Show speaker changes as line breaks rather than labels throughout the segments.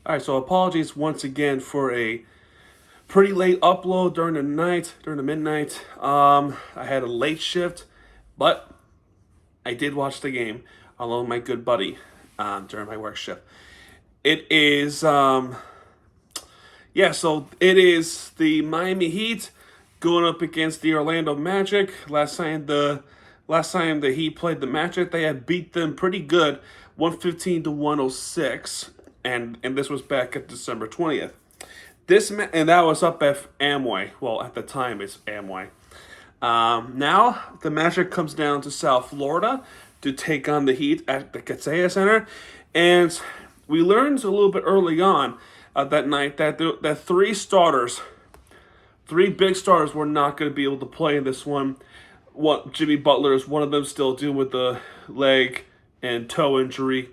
All right, so apologies once again for a pretty late upload during the night, during the midnight. I had a late shift, but I did watch the game along with my good buddy during my work shift. It is, so it is the Miami Heat going up against the Orlando Magic. Last time the Heat played the Magic, they had beat them pretty good, 115 to 106, and this was back at December 20th. And that was up at Amway. Well, at the time it's Amway. Now the Magic comes down to South Florida to take on the Heat at the Kaseya Center, and we learned a little bit early on that night that three big starters were not going to be able to play in this one. Jimmy Butler is one of them, still dealing with the leg and toe injury.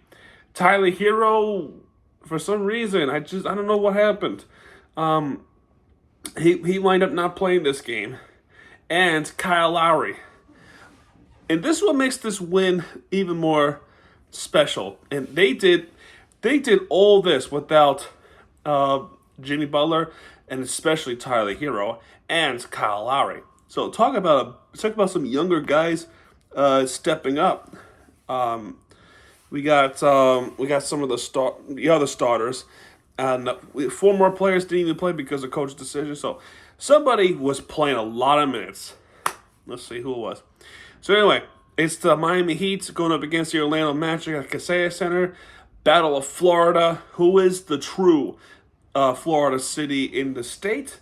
Tyler Hero, for some reason, I don't know what happened. He wound up not playing this game. And Kyle Lowry. And this is what makes this win even more special. And they did all this without Jimmy Butler and especially Tyler Hero and Kyle Lowry. So talk about some younger guys stepping up. We got some of the other starters, and 4 more players didn't even play because of coach's decision. So somebody was playing a lot of minutes. Let's see who it was. So anyway, it's the Miami Heat going up against the Orlando Magic at Kaseya Center. Battle of Florida. Who is the true Florida city in the state?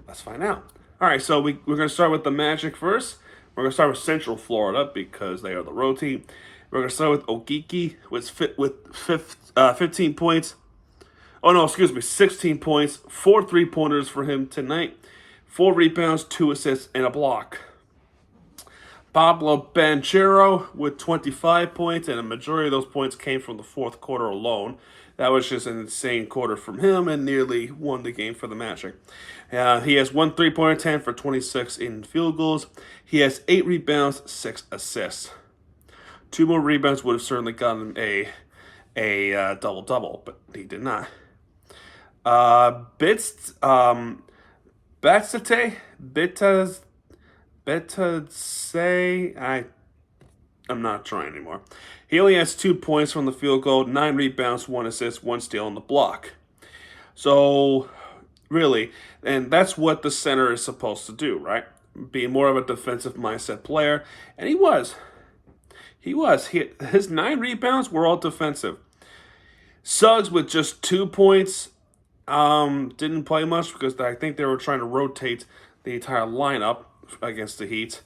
Let's find out. All right, so we're going to start with the Magic first. We're going to start with Central Florida because they are the road team. We're going to start with Okeke with 15 points. Oh, no, excuse me, 16 points. 4 3-pointers for him tonight. 4 rebounds, 2 assists, and a block. Pablo Banchero with 25 points, and a majority of those points came from the fourth quarter alone. That was just an insane quarter from him and nearly won the game for the Magic. He has 1 3-pointer, 10 for 26 in field goals. He has 8 rebounds, 6 assists. 2 more rebounds would have certainly gotten him a double-double, but he did not. I'm not trying anymore. He only has 2 points from the field goal, 9 rebounds, 1 assist, 1 steal on the block. So, really, and that's what the center is supposed to do, right? Be more of a defensive mindset player, and he was. His 9 rebounds were all defensive. Suggs with just 2 points didn't play much because I think they were trying to rotate the entire lineup against the Heat.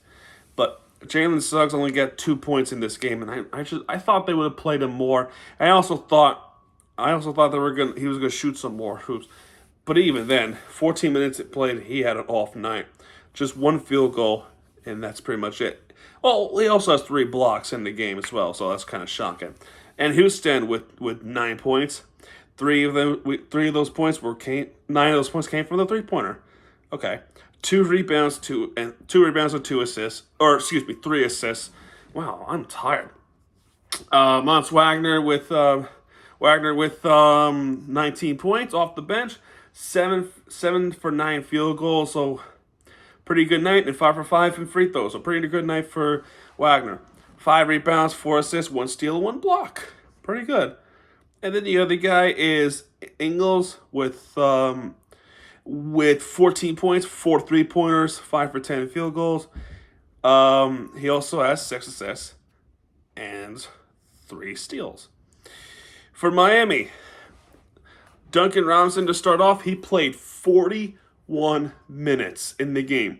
But Jalen Suggs only got 2 points in this game, and I thought they would have played him more. I also thought he was gonna shoot some more hoops. But even then, 14 minutes it played, he had an off night. Just 1 field goal, and that's pretty much it. Well, he also has 3 blocks in the game as well, so that's kind of shocking. And Houston with 9 points. 9 of those points came from the 3-pointer. Okay. 2 rebounds, 2 and 2 assists. Or, excuse me, 3 assists. Wow, I'm tired. Mons Wagner with 19 points off the bench. 7 for 9 field goals, so pretty good night. And 5 for 5 in free throws, so pretty good night for Wagner. 5 rebounds, 4 assists, 1 steal, 1 block. Pretty good. And then the other guy is Ingles with 14 points, 4 3-pointers, 5 for 10 field goals. He also has 6 assists and 3 steals. For Miami, Duncan Robinson to start off, he played 41 minutes in the game.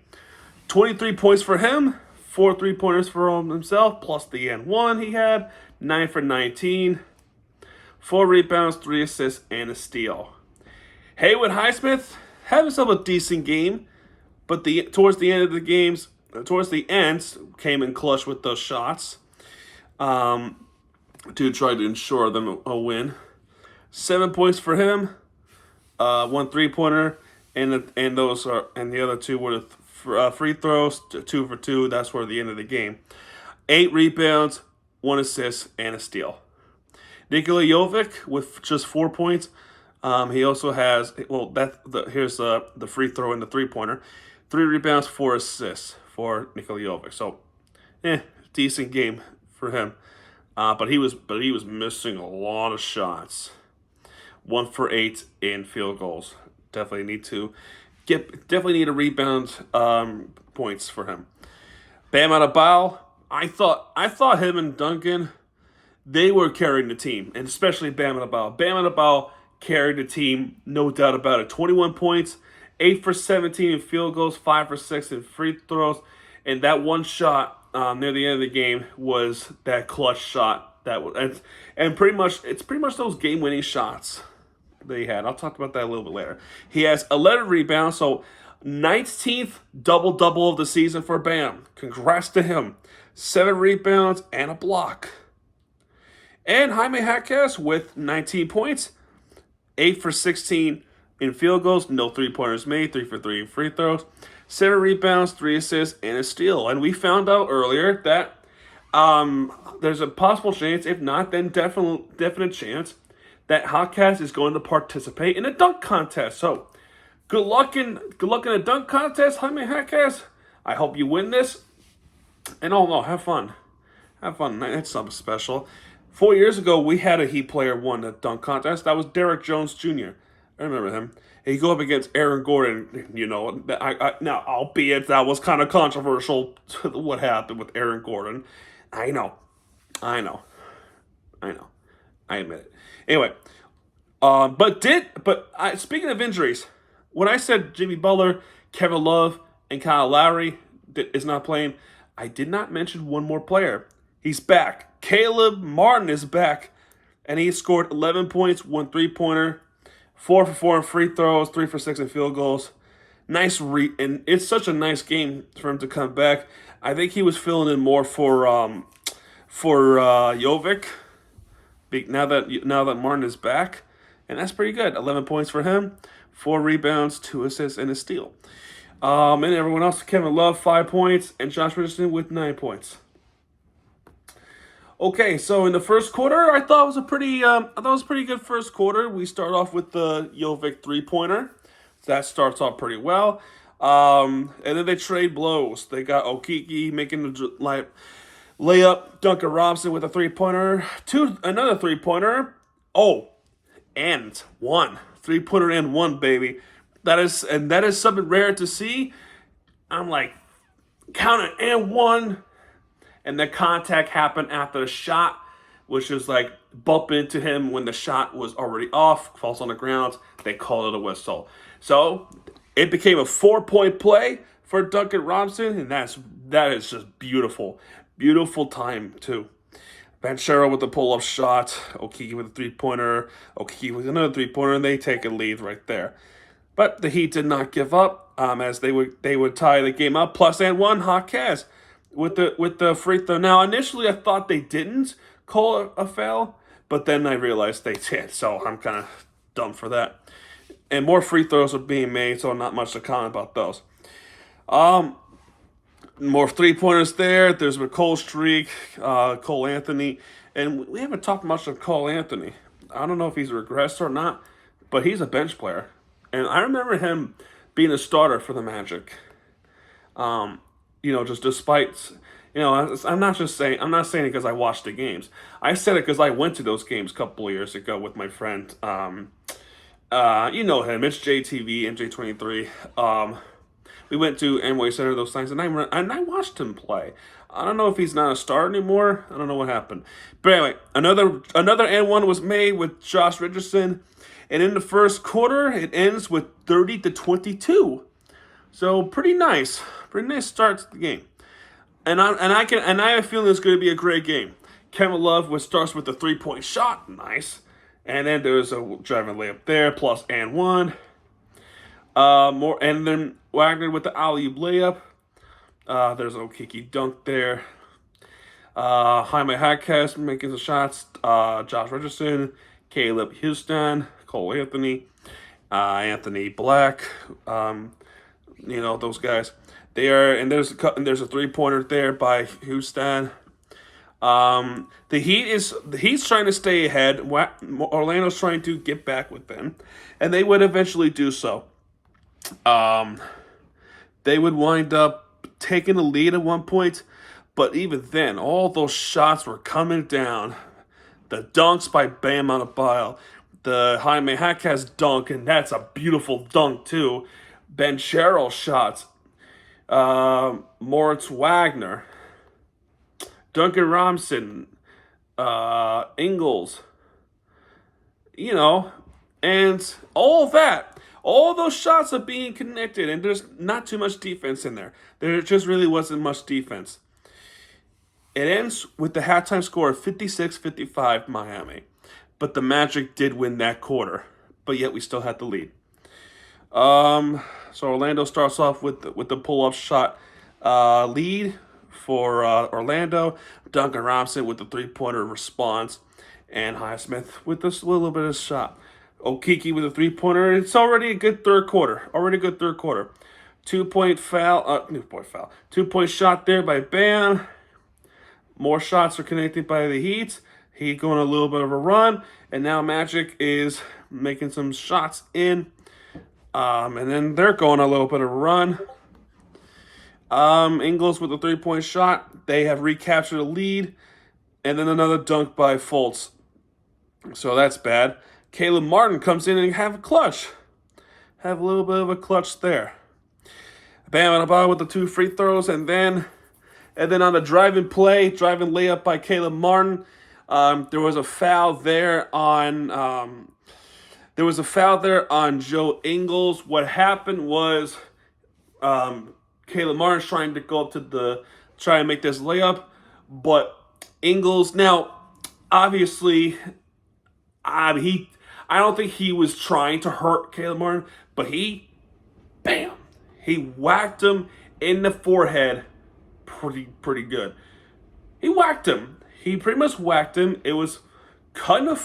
23 points for him, 4 3-pointers for himself, plus the N1 he had, 9 for 19. 4 rebounds, 3 assists, and a steal. Haywood Highsmith had himself a decent game, but towards the end, came in clutch with those shots to try to ensure them a win. 7 points for him, 1 3-pointer, and the other 2 were free throws, 2 for 2. That's for the end of the game. 8 rebounds, 1 assist, and a steal. Nikola Jovic with just 4 points, He also has here's the free throw and the 3-pointer, 3 rebounds, 4 assists for Nikola Jovic. So, decent game for him. But he was missing a lot of shots. 1 for 8 in field goals. Definitely need a rebound points for him. Bam Adebayo, I thought him and Duncan, they were carrying the team, and especially Bam Adebayo. Bam Adebayo carried the team, no doubt about it. 21 points, 8 for 17 in field goals, 5 for 6 in free throws, and that one shot near the end of the game was that clutch shot that was, and it's pretty much those game-winning shots that he had. I'll talk about that a little bit later. He has 11 rebounds, so 19th double-double of the season for Bam. Congrats to him. 7 rebounds and a block. And Jaime Jaquez with 19 points, 8 for 16 in field goals, no 3-pointers made, 3 for 3 in free throws, 7 rebounds, 3 assists, and a steal. And we found out earlier that there's a possible chance, if not, then definite chance, that Jaquez is going to participate in a dunk contest. So, good luck in a dunk contest, Jaime Jaquez. I hope you win this. And have fun. Have fun. That's something special. 4 years ago, we had a Heat player won a dunk contest. That was Derrick Jones Jr. I remember him. He go up against Aaron Gordon. Now, albeit that was kind of controversial, what happened with Aaron Gordon. I know. I admit it. Anyway, speaking of injuries, when I said Jimmy Butler, Kevin Love, and Kyle Lowry is not playing, I did not mention one more player. He's back. Caleb Martin is back, and he scored 11 points, 1 3-pointer, 4 for 4 in free throws, 3 for 6 in field goals. And it's such a nice game for him to come back. I think he was filling in more for Jovic. Now that Martin is back, and that's pretty good. 11 points for him, 4 rebounds, 2 assists, and a steal. And everyone else, Kevin Love, 5 points, and Josh Richardson with 9 points. Okay, so in the first quarter, I thought it was a pretty good first quarter. We start off with the Jovic 3-pointer. That starts off pretty well. And then they trade blows. They got Okeke making the layup, Duncan Robinson with a 3-pointer, another 3-pointer. Oh, and 1 3-pointer and 1, baby. That is something rare to see. I'm like, count it, and 1. And the contact happened after the shot, which is like bump into him when the shot was already off, falls on the ground. They called it a whistle. So it became a 4-point play for Duncan Robinson, and that is just beautiful. Beautiful time, too. Banchero with the pull-up shot, Okeke with a 3-pointer, Okeke with another 3-pointer, and they take a lead right there. But the Heat did not give up, as they would tie the game up. Plus and 1, Jaquez with the free throw. Now, initially, I thought they didn't call a foul, but then I realized they did, so I'm kind of dumb for that. And more free throws are being made, so not much to comment about those. More 3-pointers there. There's a Cole streak, Cole Anthony. And we haven't talked much of Cole Anthony. I don't know if he's regressed or not, but he's a bench player. And I remember him being a starter for the Magic. Just despite, I'm not saying it because I watched the games. I said it because I went to those games a couple of years ago with my friend. You know him. It's JTV, MJ23. We went to Amway Center those times, and I watched him play. I don't know if he's not a star anymore. I don't know what happened. But anyway, another and one was made with Josh Richardson, and in the first quarter, it ends with 30-22. So pretty nice start to the game. And I have a feeling it's going to be a great game. Kevin Love starts with a 3-point shot, nice, and then there's a driving layup there, plus and 1. More, and then Wagner with the alley-oop layup. There's an Okeke dunk there. Jaime Jaquez making the shots. Josh Richardson, Caleb Houston, Cole Anthony, Anthony Black. Those guys. There's a 3-pointer there by Houston. The Heat's trying to stay ahead. Orlando's trying to get back with them, and they would eventually do so. Um, they would wind up taking the lead at one point, but even then, all those shots were coming down. The dunks by Bam Adebayo, the Jaime Jaquez dunk, and that's a beautiful dunk too. Ben Sherrill shots, Moritz Wagner, Duncan Robinson, Ingles, and all of that. All those shots are being connected, and there's not too much defense in there. There just really wasn't much defense. It ends with the halftime score of 56-55 Miami. But the Magic did win that quarter. But yet we still had the lead. So Orlando starts off with the pull-up shot lead for Orlando. Duncan Robinson with the three-pointer response. And Highsmith with this little bit of shot. Okeke with a three-pointer. It's already a good third quarter. 2-point foul. 2-point shot there by Bam. More shots are connected by the Heat. Heat going a little bit of a run. And now Magic is making some shots in. And then they're going a little bit of a run. Ingles with a 3-point shot. They have recaptured a lead. And then another dunk by Fultz. So that's bad. Caleb Martin comes in and have a clutch. Have a little bit of a clutch there. Bam Adebayo with the 2 free throws. And then on the driving layup by Caleb Martin, there was a foul there on Joe Ingles. What happened was Caleb Martin's trying to go up to try and make this layup, but Ingles, now obviously I don't think he was trying to hurt Caleb Martin, but he whacked him in the forehead pretty good. He whacked him. He pretty much whacked him. It was kind of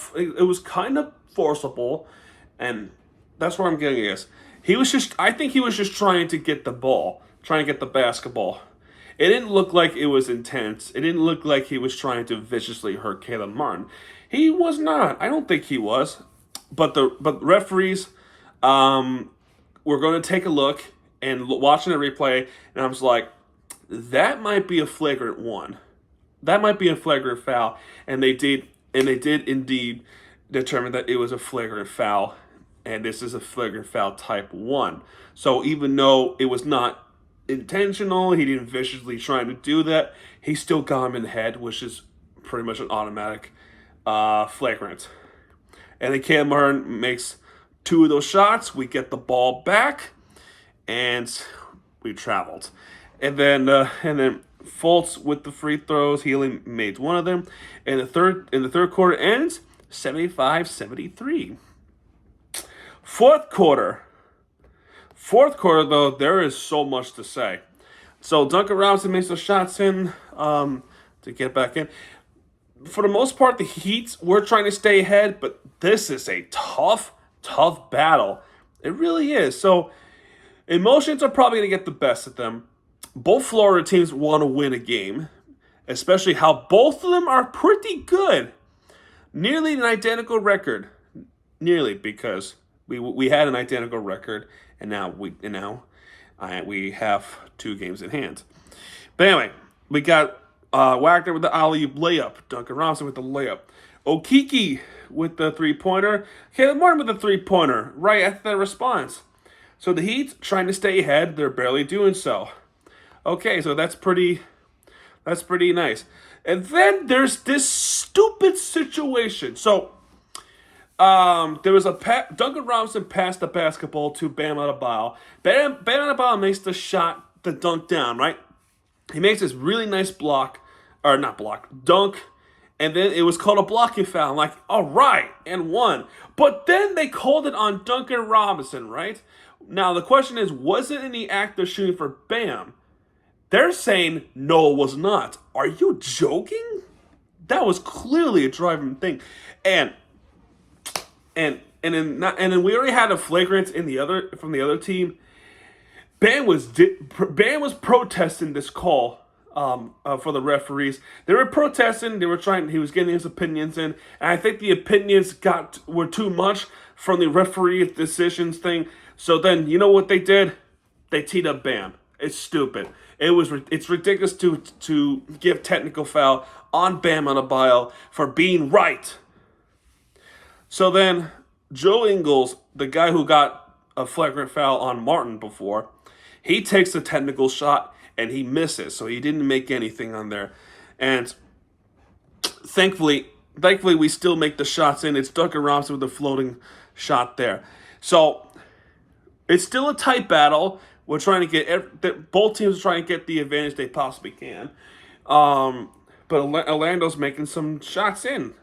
forcible, and that's where I'm getting at. I think he was just trying to get the ball, trying to get the basketball. It didn't look like it was intense. It didn't look like he was trying to viciously hurt Caleb Martin. He was not. I don't think he was. But the referees were going to take a look and watching the replay, and I was like, that might be a flagrant one. That might be a flagrant foul. And they did indeed determine that it was a flagrant foul. And this is a flagrant foul type 1. So even though it was not intentional, he didn't viciously try to do that, he still got him in the head, which is pretty much an automatic flagrant. And then Caleb Martin makes 2 of those shots. We get the ball back, and we traveled. And then Fultz with the free throws, he only made 1 of them. And the third quarter ends 75-73. Fourth quarter, though, there is so much to say. So Duncan Robinson makes the shots in to get back in. For the most part, the Heat were trying to stay ahead, but this is a tough battle. It really is. So emotions are probably going to get the best of them. Both Florida teams want to win a game, especially how both of them are pretty good. Nearly an identical record. Nearly, because we had an identical record, and now we have 2 games in hand. But anyway, we got Wagner with the alley-oop layup, Duncan Robinson with the layup, Okeke with the 3-pointer, Caleb Martin with the 3-pointer, right at the response. So the Heat trying to stay ahead, they're barely doing so. Okay, so that's pretty nice. And then there's this stupid situation. So there was Duncan Robinson passed the basketball to Bam Adebayo. Bam Adebayo makes the dunk down, right? He makes this really nice dunk, and then it was called a blocking foul. I'm like, all right, and 1. But then they called it on Duncan Robinson, right? Now the question is, was it in the act of shooting for Bam? They're saying, no, it was not. Are you joking? That was clearly a driving thing. And then we already had a flagrant from the other team. Bam was protesting this call for the referees. They were protesting. They were trying. He was getting his opinions in, and I think the opinions were too much from the referee decisions thing. So then, you know what they did? They teed up Bam. It's stupid. It's ridiculous to give technical foul on Bam Adebayo for being right. So then, Joe Ingles, the guy who got a flagrant foul on Martin before, he takes the technical shot and he misses. So he didn't make anything on there. And thankfully we still make the shots in. It's Duncan Robinson with a floating shot there. So it's still a tight battle. We're trying to get both teams are trying to get the advantage they possibly can. But Orlando's making some shots in.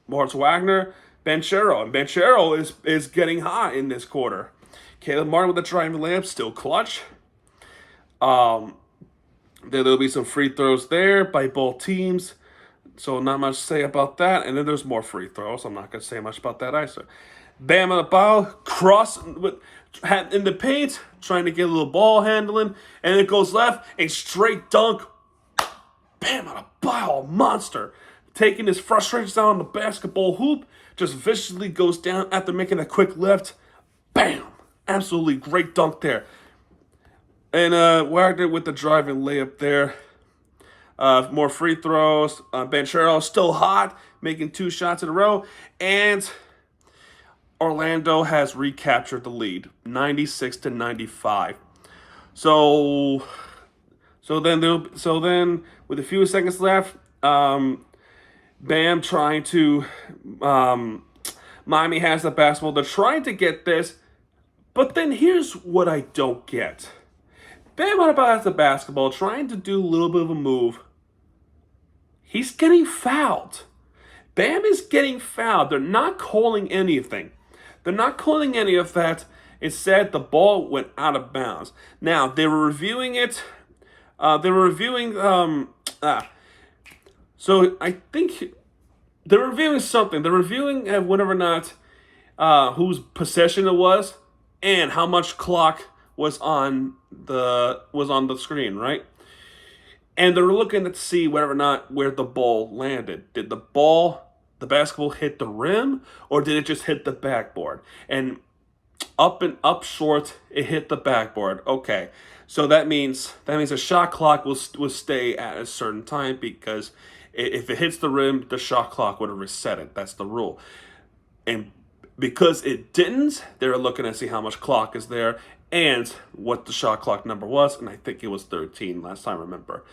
Moritz Wagner, Banchero. And Banchero is getting hot in this quarter. Caleb Martin with the driving layup, still clutch. There'll be some free throws there by both teams. So not much to say about that. And then there's more free throws. I'm not going to say much about that either. Bam Adebayo in the paint, trying to get a little ball handling. And it goes left, and straight dunk. Bam Adebayo, a monster. Taking his frustrations out on the basketball hoop. Just viciously goes down after making a quick lift. Bam. Absolutely great dunk there. And Wagner with the driving layup there. More free throws. Banchero still hot, making 2 shots in a row. And Orlando has recaptured the lead, 96-95. So then, with a few seconds left, Bam trying to, Miami has the basketball. They're trying to get this, but then here's what I don't get. Bam Adebayo has the basketball, trying to do a little bit of a move. He's getting fouled. Bam is getting fouled. They're not calling anything. They're not calling any of that. Instead, the ball went out of bounds. Now, they were reviewing it. So I think they're reviewing something. They're reviewing whether or not whose possession it was and how much clock was on the screen, right? And they're looking to see whether or not where the ball landed. Did the basketball hit the rim, or did it just hit the backboard? And up short, it hit the backboard. Okay, so that means a shot clock will stay at a certain time, because if it hits the rim, the shot clock would have reset it. That's the rule. And because it didn't, they were looking to see how much clock is there and what the shot clock number was, and I think it was 13 last time I remember.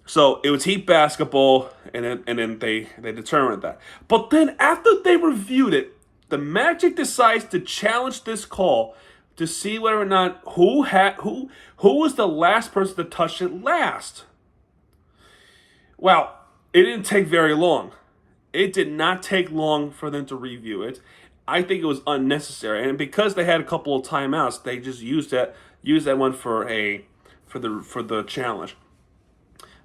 So it was Heat basketball, and then they determined that. But then after they reviewed it, the Magic decides to challenge this call to see whether or not who was the last person to touch it last. Well, it didn't take very long. It did not take long for them to review it. I think it was unnecessary, and because they had a couple of timeouts, they just used that one for the challenge.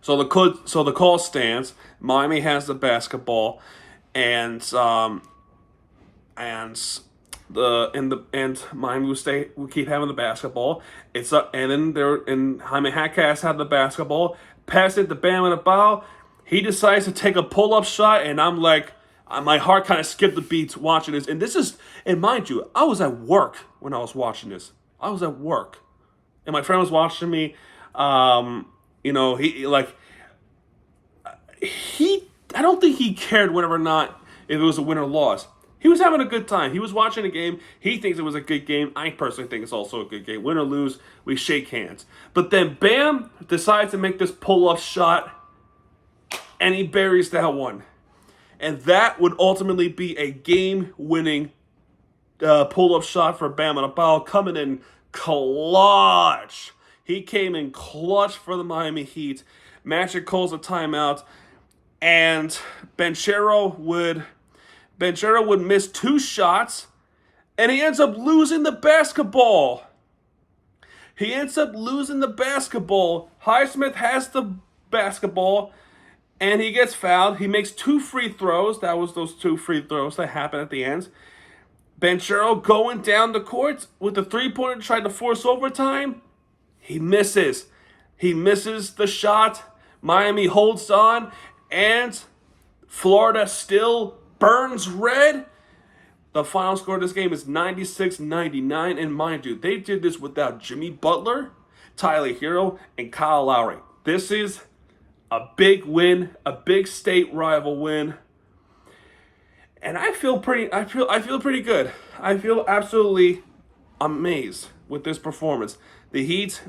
So the call stands. Miami has the basketball, and Miami will keep having the basketball. It's up, and then Jaime Jaquez had the basketball. Pass it to Bam Adebayo. He decides to take a pull-up shot, and I'm like, my heart kind of skipped the beats watching this. And mind you, I was at work when I was watching this. I was at work, and my friend was watching me. I don't think he cared whether or not if it was a win or loss. He was having a good time. He was watching a game. He thinks it was a good game. I personally think it's also a good game. Win or lose, we shake hands. But then Bam decides to make this pull-up shot, and he buries that one. And that would ultimately be a game-winning pull-up shot for Bam Adebayo, coming in clutch. He came in clutch for the Miami Heat. Magic calls a timeout, and Banchero would miss 2 shots, and he ends up losing the basketball. Highsmith has the basketball, and he gets fouled. He makes 2 free throws. That was those 2 free throws that happened at the end. Banchero going down the court with the 3-pointer, trying to force overtime. He misses. He misses the shot, Miami holds on, and Florida still burns red. The final score of this game is 96-99, and mind you, they did this without Jimmy Butler, Tyler Hero, and Kyle Lowry. This is a big win, a big state rival win, and I feel pretty good. I feel absolutely amazed with this performance. The Heat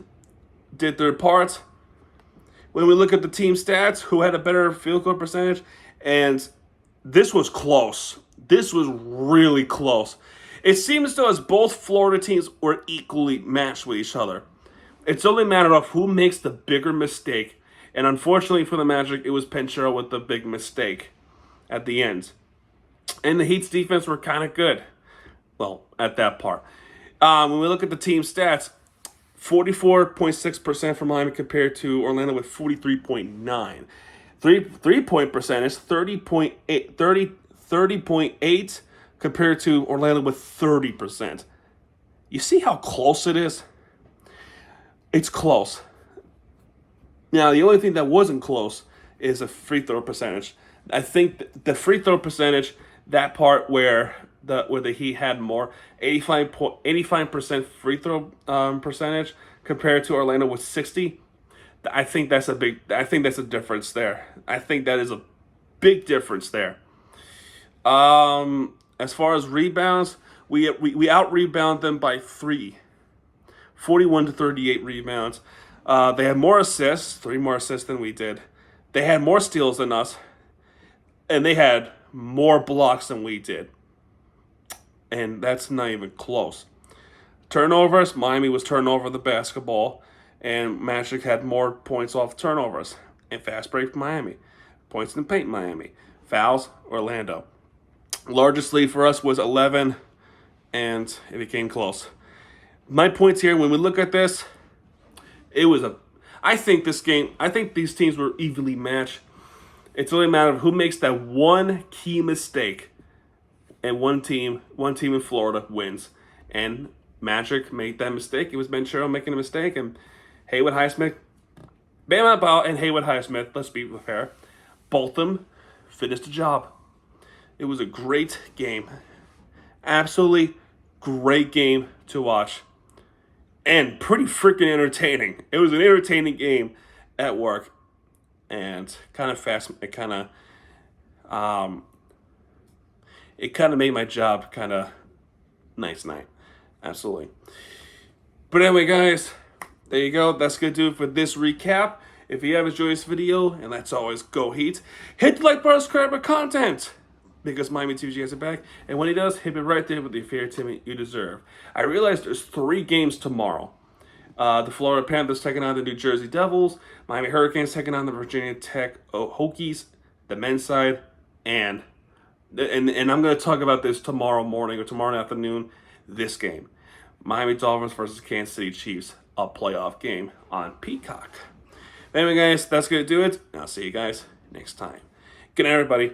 did their part. When we look at the team stats, who had a better field goal percentage, and this was close. This was really close. It seems as though as both Florida teams were equally matched with each other. It's only a matter of who makes the bigger mistake. And unfortunately for the Magic, it was Pinchero with the big mistake at the end. And the Heat's defense were kind of good. Well, at that part. When we look at the team stats, 44.6% for Miami compared to Orlando with 43.9. Three-point percentage, 30.8 compared to Orlando with 30%. You see how close it is? It's close. Now, the only thing that wasn't close is a free throw percentage. I think the free throw percentage, that part where the Heat had more, 85% free throw percentage compared to Orlando with 60. I think that's a difference there. I think that is a big difference there. As far as rebounds, we out rebound them by 3. 41-38 rebounds. They had more assists, 3 more assists than we did. They had more steals than us, and they had more blocks than we did. And that's not even close. Turnovers, Miami was turning over the basketball, and Magic had more points off turnovers. And fast break, Miami. Points in the paint, Miami. Fouls, Orlando. Largest lead for us was 11, and it became close. My points here, when we look at this, I think these teams were evenly matched. It's only a matter of who makes that one key mistake, and one team in Florida wins. And Magic made that mistake. It was Pinchero making a mistake, and Haywood Highsmith, Bam Adebayo and Haywood Highsmith, let's be fair, both of them finished the job. It was a great game. Absolutely great game to watch. And pretty freaking entertaining. It was an entertaining game at work. And kind of fast. It kind of made my job kind of nice night. Absolutely. But anyway, guys, there you go. That's going to do it for this recap. If you have enjoyed this video, and let's always go Heat, hit the like button, subscribe for content. Because Miami TV has it back. And when he does, hit it right there with the fair team you deserve. I realize there's 3 games tomorrow. The Florida Panthers taking on the New Jersey Devils. Miami Hurricanes taking on the Virginia Tech Hokies, the men's side. And I'm going to talk about this tomorrow morning or tomorrow afternoon, this game. Miami Dolphins versus Kansas City Chiefs, a playoff game on Peacock. Anyway, guys, that's going to do it. I'll see you guys next time. Good night, everybody.